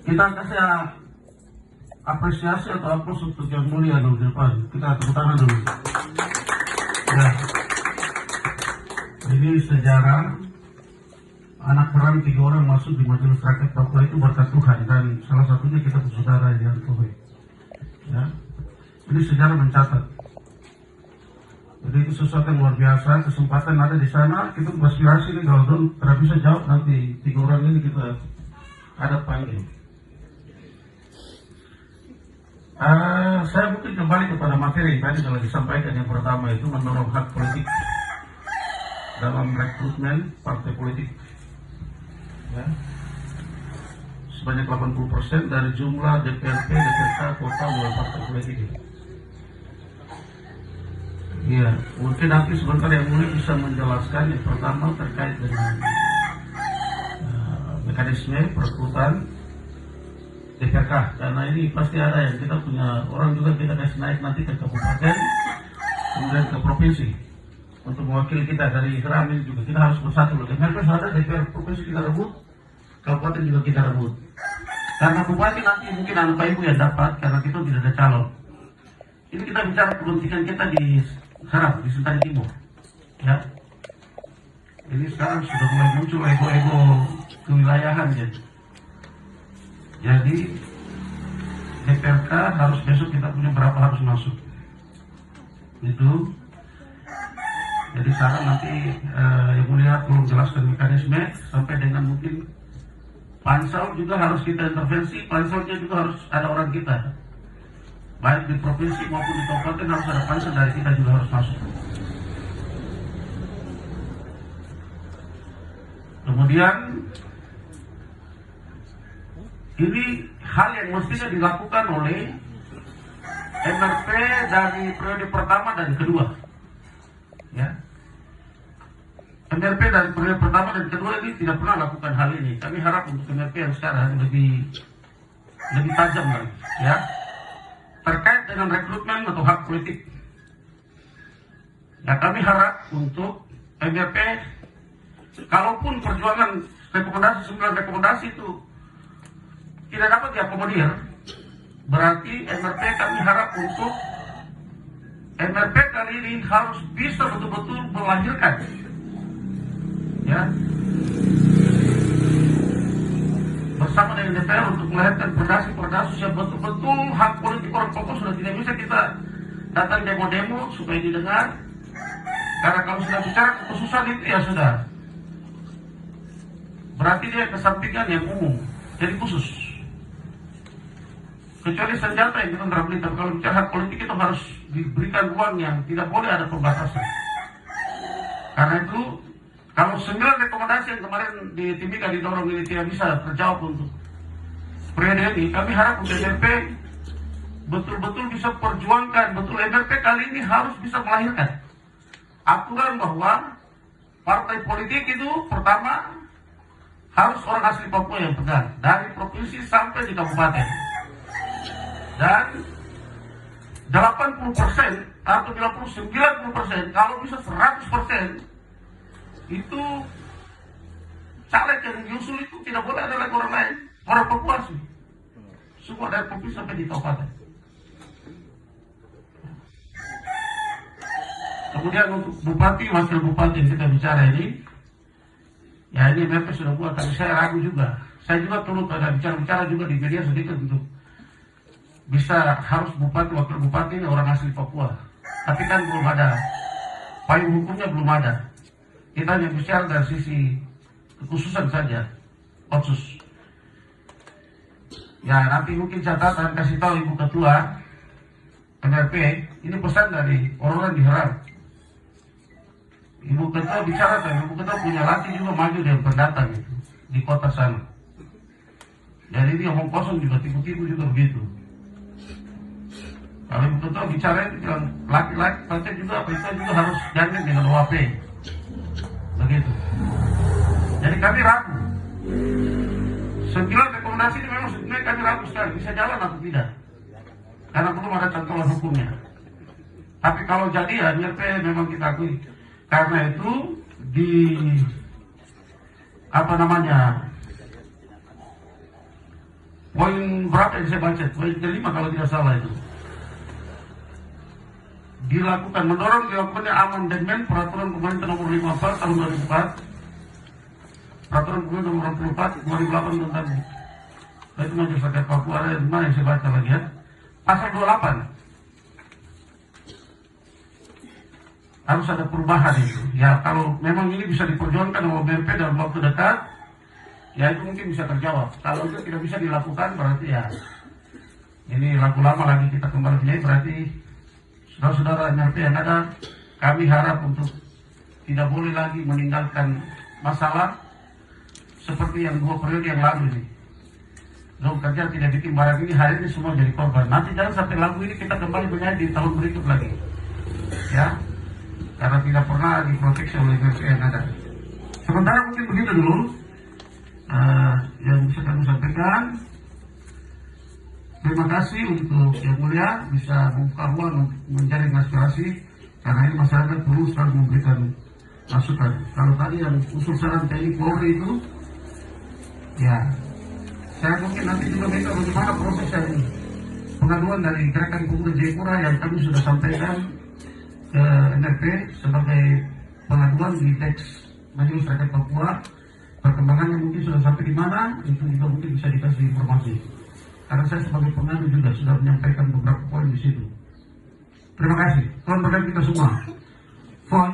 Kita kasih apresiasi atau aplaus untuk yang mulia dulu di depan. Kita tepuk tangan dulu. Ya. Ini sejarah anak perang 3 orang masuk di Majelis Rakyat Papua itu berkat Tuhan, dan salah satunya kita saudara yang Tohe. Ya. Ini sejarah mencatat. Jadi itu sesuatu yang luar biasa. Kesempatan ada di sana. Kita beraspirasi nih, kalau Don tidak bisa jawab nanti 3 orang ini kita ada panggil. Saya mungkin kembali kepada materi yang tadi telah disampaikan. Yang pertama itu mendorong hak politik dalam rekrutmen partai politik. Ya. Sebanyak 80% dari jumlah DPRP, DPRK, kota melalui partai politik. Iya, mungkin nanti sebentar yang mulia bisa menjelaskan. Yang pertama terkait dengan mekanisme perekrutan DPRK, karena ini pasti ada yang kita punya orang juga kita kasih naik nanti ke kabupaten, kemudian ke provinsi untuk mewakili kita. Dari Keramin juga kita harus bersatu. DPRK ada, DPR provinsi kita rebut, kabupaten juga kita rebut. Karena bupati nanti mungkin anak ibu yang dapat, karena kita tidak ada calon. Ini kita bicara kepentingan kita di Harap, di Sentani Timur. Ya. Ini sekarang sudah mulai muncul ego-ego kewilayahan gitu. Jadi DPRK harus besok kita punya berapa harus masuk. Itu. Jadi saran nanti yang mulia tolong jelaskan mekanisme sampai dengan mungkin Pansel juga harus kita intervensi. Panselnya juga harus ada orang kita. Baik di provinsi maupun di kabupaten harus ada pansel dari kita juga harus masuk. Kemudian ini hal yang mestinya dilakukan oleh MRP dari periode pertama dan kedua. Ya. MRP dari periode pertama dan kedua ini tidak pernah lakukan hal ini. Kami harap untuk MRP yang sekarang lebih tajam lagi, ya. Terkait dengan rekrutmen atau hak politik. Ya, kami harap untuk MRP, kalaupun perjuangan rekomendasi 9 rekomendasi itu tidak dapat diakomodir, berarti MRP kami harap untuk MRP kali ini harus bisa betul-betul melahirkan, ya, bersama dengan DPR untuk melahirkan perdasi yang betul-betul hak politik orang Papua. Sudah tidak bisa kita datang demo-demo supaya didengar, karena kalau sudah bicara kekhususan itu ya sudah, berarti dia kesampingan yang umum, jadi khusus. Kecuali senjata yang kita beli, tapi kalau bicara hak politik itu harus diberikan ruang yang tidak boleh ada pembatasan. Karena itu, kalau 9 rekomendasi yang kemarin di Timika didorong ini tidak bisa terjawab untuk periode ini, kami harap untuk MRP betul-betul bisa perjuangkan, betul MRP kali ini harus bisa melahirkan aturan bahwa partai politik itu pertama harus orang asli Papua yang pegang, dari provinsi sampai di kabupaten. Dan 80% atau 90% kalau bisa 100% itu caleg yang diusul itu tidak boleh ada lagi orang lain, orang Papua sih, semua dari provinsi sampai di kabupaten. Kemudian untuk bupati, wakil bupati yang kita bicara ini, ya ini MRP sudah buat, tapi saya ragu juga. Saya juga turut ada bicara juga di media sedikit untuk bisa harus bupati, wakil bupati ini orang asli Papua. Tapi kan belum ada, payung hukumnya belum ada. Kita hanya bicara dari sisi kekhususan saja, otsus. Ya nanti mungkin catatan kasih tahu Ibu Ketua MRP, ini pesan dari orang-orang di Harap. Ibu Ketua bicara kan, Ibu Ketua punya latih juga maju dengan pendatang itu, di kota sana. Jadi ini omong kosong juga, tipu-tipu juga begitu. Kalau Ibu Ketua bicara itu bilang laki-laki, partai juga, kita juga harus jamin dengan OAP. Begitu. Jadi kami ragu. 9 rekomendasi ini memang sebenarnya kami ragu sekali, bisa jalan atau tidak. Karena belum ada cantolan hukumnya. Tapi kalau jadi ya MRP memang kita akui. Karena itu di berapa yang saya baca? Poin kelima kalau tidak salah itu. Mendorong dilakukannya amandemen peraturan pemerintah nomor 54 tahun 2004, peraturan pemerintah nomor 64 2008 tentang itu Majelis Rakyat Papua. Ada yang mana yang saya baca lagi ya? Pasal 28 harus ada perubahan itu. Ya kalau memang ini bisa diperjuangkan oleh BMP dalam waktu dekat, ya itu mungkin bisa terjawab. Kalau itu tidak bisa dilakukan berarti ya ini lagu lama lagi kita kembali punya. Berarti saudara-saudara MRP yang ada, kami harap untuk tidak boleh lagi meninggalkan masalah seperti yang 2 periode yang lalu ini. Zon kerja tidak bikin barang ini, hari ini semua jadi korban. Nanti jangan sampai lagu ini kita kembali bernyanyi di tahun berikut lagi, ya, karena tidak pernah diproteksi oleh MRP yang ada. Sementara mungkin begitu dulu yang bisa kami sampaikan. Terima kasih untuk yang mulia bisa membuka ruang untuk menjaring aspirasi, karena ini masyarakat perlu selalu memberikan masukan. Kalau tadi yang usul saran TNI Polri itu, ya saya mungkin nanti juga minta bagaimana proses yang pengaduan dari Gerakan Pemuda Jayapura yang kami sudah sampaikan ke MRP sebagai pengaduan di teks Majelis Rakyat Papua. Perkembangannya mungkin sudah sampai di mana, itu juga mungkin bisa dikasih informasi. Karena saya sebagai pengadu juga sudah menyampaikan beberapa poin di situ. Terima kasih. Tuhan berkati kita semua. Poin.